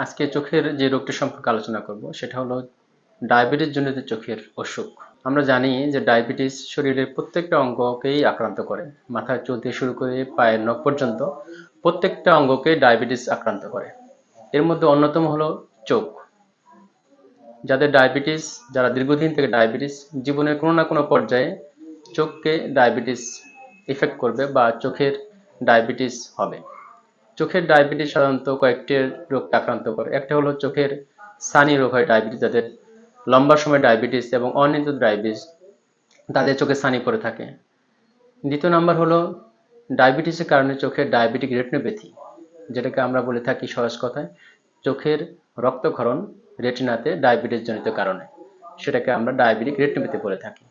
আজকে চোখের যে রোগটি সম্পর্কে আলোচনা করব সেটা হলো ডায়াবেটিস জনিত চোখের অসুখ। আমরা জানি যে ডায়াবেটিস শরীরের প্রত্যেকটা অঙ্গকেই আক্রান্ত করে। মাথার চুল থেকে শুরু করে পায়ের নখ পর্যন্ত প্রত্যেকটা অঙ্গকে ডায়াবেটিস আক্রান্ত করে। এর মধ্যে অন্যতম হলো চোখ। যাদের ডায়াবেটিস, যারা দীর্ঘদিন থেকে ডায়াবেটিস, জীবনের কোনো না কোনো পর্যায়ে চোখকে ডায়াবেটিস ইফেক্ট করবে বা চোখের ডায়াবেটিস হবে। চোখের ডায়াবেটিস সাধারণত কয়েকটি রোগকে আক্রান্ত করে। একটা হলো চোখের ছানি রোগ হয় ডায়াবেটিস, যাদের লম্বা সময় ডায়াবেটিস এবং অনিয়ন্ত্রিত ডায়াবেটিস, তাদের চোখে ছানি পড়ে থাকে। দ্বিতীয় নাম্বার হলো ডায়াবেটিসের কারণে চোখের ডায়াবেটিক রেটিনোপ্যাথি, যেটাকে আমরা বলে থাকি সহজ কথায় চোখের রক্তক্ষরণ রেটিনাতে ডায়াবেটিস জনিত কারণে, সেটাকে আমরা ডায়াবেটিক রেটিনোপ্যাথি বলে থাকি।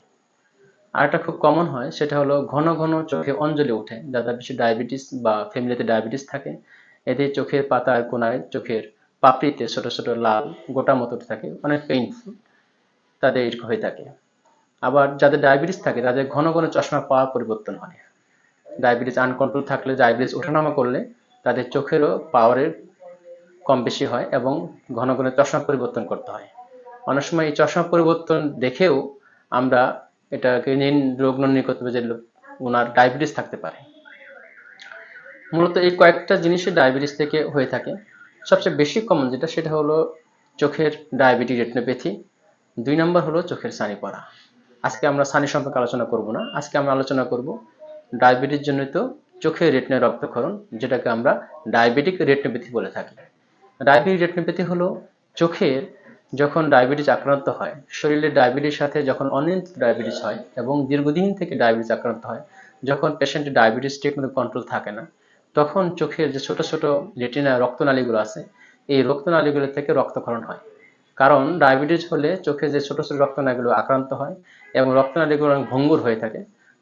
আর একটা খুব কমন হয় সেটা হলো ঘন ঘন চোখে অঞ্জলি ওঠে, যাদের বেশি ডায়াবেটিস বা ফ্যামিলিতে ডায়াবেটিস থাকে। এতে চোখের পাতার কোনায়, চোখের পাপড়িতে ছোট ছোট লাল গোটা মতো থাকে, অনেক পেইনফুল তাদের এরকম হয়ে থাকে। আবার যাদের ডায়াবেটিস থাকে তাদের ঘন ঘন চশমা পাওয়ার পরিবর্তন হয়। ডায়াবেটিস আনকন্ট্রোল থাকলে, ডায়াবেটিস ওঠানামা করলে তাদের চোখেরও পাওয়ারের কম বেশি হয় এবং ঘন ঘন চশমা পরিবর্তন করতে হয়। অনেক সময় এই চশমা পরিবর্তন দেখেও আমরা এটাকে রোগ নির্ণয় করতে পারি যে ওনার ডায়াবেটিস থাকতে পারে। মূলত এই কয়েকটা জিনিসই ডায়াবেটিস থেকে হয়ে থাকে। সবচেয়ে বেশি কমন যেটা সেটা হলো চোখের ডায়াবেটিক রেটিনোপ্যাথি। 2 নম্বর হলো চোখের ছানি পড়া। আজকে আমরা ছানি সম্পর্কে আলোচনা করব না, আজকে আমরা আলোচনা করব ডায়াবেটিস জনিত চোখের রেটিনার রক্তক্ষরণ, যেটাকে আমরা ডায়াবেটিক রেটিনোপ্যাথি বলে থাকি। ডায়াবেটিক রেটিনোপ্যাথি হলো চোখের যখন ডায়াবেটিস আক্রান্ত হয়, শরীরে ডায়াবেটিস সাথে যখন অনিয়ন্ত্রিত ডায়াবেটিস হয় এবং দীর্ঘদিন থেকে ডায়াবেটিস আক্রান্ত হয়, যখন পেশেন্টের ডায়াবেটিস ঠিকমতো কন্ট্রোল থাকে না, তখন চোখের যে ছোট ছোট রেটিনা রক্তনালীগুলো আছে, এই রক্তনালীগুলো থেকে রক্তক্ষরণ হয়। কারণ ডায়াবেটিস হলে চোখে যে ছোট ছোট রক্তনালীগুলো আক্রান্ত হয় এবং রক্তনালীগুলো অনেক ভঙ্গুর হয়ে থাকে।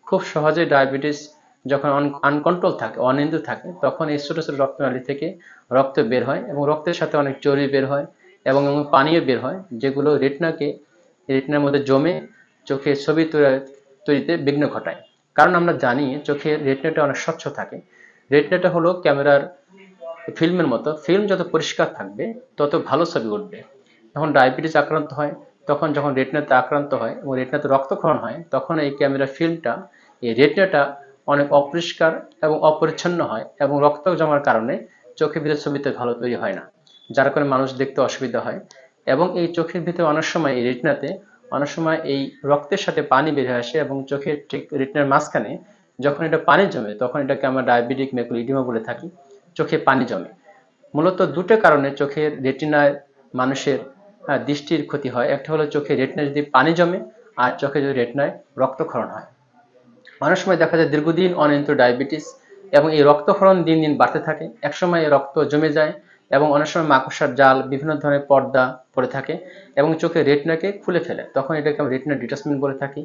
খুব সহজে ডায়াবেটিস যখন আনকন্ট্রোল থাকে, অনিয়ন্ত্রিত থাকে, তখন এই ছোট ছোট রক্তনালী থেকে রক্ত বের হয় এবং রক্তের সাথে অনেক চর্বি বের হয় এবং পানিও বের হয়, যেগুলো রেটিনার মধ্যে জমে চোখের ছবি তৈরিতে বিঘ্ন ঘটায়। কারণ আমরা জানি চোখের রেটিনাটা অনেক স্বচ্ছ থাকে। রেটিনাটা হলো ক্যামেরার ফিল্মের মতো, ফিল্ম যত পরিষ্কার থাকবে তত ভালো ছবি উঠবে। যখন ডায়াবেটিস আক্রান্ত হয়, তখন যখন রেটিনাতে আক্রান্ত হয় এবং রেটিনাতে রক্তক্ষরণ হয়, তখন এই ক্যামেরা ফিল্মটা, এই রেটিনাটা অনেক অপরিষ্কার এবং অপরিচ্ছন্ন হয় এবং রক্ত জমার কারণে চোখের ভিতরে ছবিতে ভালো তৈরি হয় না, যার কারণে মানুষ দেখতে অসুবিধা হয়। এবং এই চোখের ভিতরে অনেক সময় এই রেটিনাতে অনেক সময় এই রক্তের সাথে পানি বেরিয়ে আসে এবং চোখের ঠিক রেটিনার মাঝখানে যখন এটা পানি জমে, তখন এটাকে আমরা ডায়াবেটিক ম্যাকুলার ইডিমা বলে থাকি, চোখে পানি জমে। মূলত দুটো কারণে চোখের রেটিনায় মানুষের দৃষ্টির ক্ষতি হয়। একটা হলো চোখের রেটিনায় যদি পানি জমে, আর চোখে যদি রেটিনায় রক্তক্ষরণ হয়। অনেক সময় দেখা যায় দীর্ঘদিন অনিয়ন্ত্রিত ডায়াবেটিস এবং এই রক্তক্ষরণ দিন দিন বাড়তে থাকে। একসময় এই রক্ত জমে যায় এবং অনেক সময় মাকড়সার জাল, বিভিন্ন ধরনের পর্দা পড়ে থাকে এবং চোখের রেটিনাকে খুলে ফেলে, তখন এটাকে আমরা রেটিনা ডিটাচমেন্ট বলে থাকি।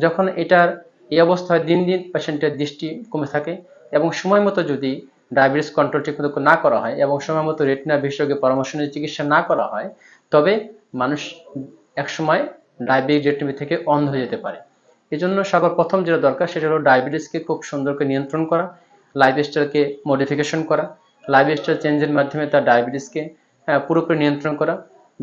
যখন এটার এই অবস্থায় দিন দিন পেশেন্টের দৃষ্টি কমে থাকে এবং সময় মতো যদি ডায়াবেটিস কন্ট্রোল ঠিকমতো না করা হয় এবং সময় মতো রেটিনা বিশেষজ্ঞের পরামর্শ নিয়ে চিকিৎসা না করা হয়, তবে মানুষ একসময় ডায়াবেটিক রেটিনোপ্যাথি থেকে অন্ধ হয়ে যেতে পারে। এই জন্য সর্বপ্রথম যেটা দরকার সেটা হলো ডায়াবেটিসকে খুব সুন্দর করে নিয়ন্ত্রণ করা, লাইফস্টাইলকে মডিফিকেশন করা, লাইফস্টাইল চেঞ্জের মাধ্যমে তার ডায়াবেটিসকে পুরোপুরি নিয়ন্ত্রণ করা।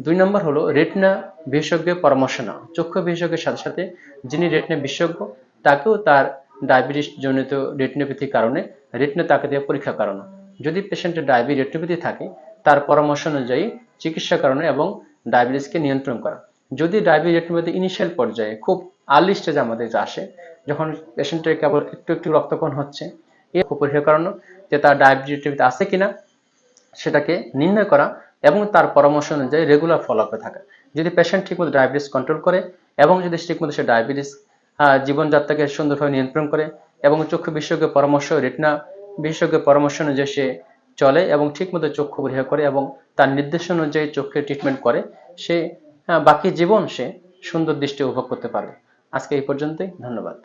2 নম্বর হলো রেটিনা বিশেষজ্ঞের পরামর্শ নেওয়া, চক্ষু বিশেষজ্ঞের সাথে সাথে যিনি রেটিনা বিশেষজ্ঞ তাকেও তার ডায়াবেটিস জনিত রেটিনোপ্যাথির কারণে রেটিনা তাকে দিয়ে পরীক্ষা করানো। যদি পেশেন্টের ডায়াবেটিস রেটিনোপ্যাথি থাকে, তার পরামর্শ অনুযায়ী চিকিৎসা করানো এবং ডায়াবেটিসকে নিয়ন্ত্রণ করা। যদি ডায়াবেটিস রেটিনোপ্যাথি ইনিশিয়াল পর্যায়ে খুব আর্লি স্টেজ আমাদের আসে, যখন পেশেন্টের কেবল একটু একটু রক্তক্ষরণ হচ্ছে, এ পরীক্ষা করানো যে তার ডায়াবেটিস রেটিনোপ্যাথি আছে কিনা সেটাকে নির্ণয় করা এবং তার পরামর্শ অনুযায়ী রেগুলার ফলো আপে থাকা। যদি পেশেন্ট ঠিকমতো ডায়াবেটিস কন্ট্রোল করে এবং যদি ঠিকমতো সে ডায়াবেটিস জীবনযাত্রাকে সুন্দরভাবে নিয়ন্ত্রণ করে এবং চক্ষু বিশেষজ্ঞের পরামর্শ, রেটিনা বিশেষজ্ঞের পরামর্শ অনুযায়ী সে চলে এবং ঠিকমতো চক্ষু পরীক্ষা করে এবং তার নির্দেশনা অনুযায়ী চোখের ট্রিটমেন্ট করে, সে বাকি জীবন সে সুন্দর দৃষ্টি উপভোগ করতে পারবে। আজকে এই পর্যন্তই, ধন্যবাদ।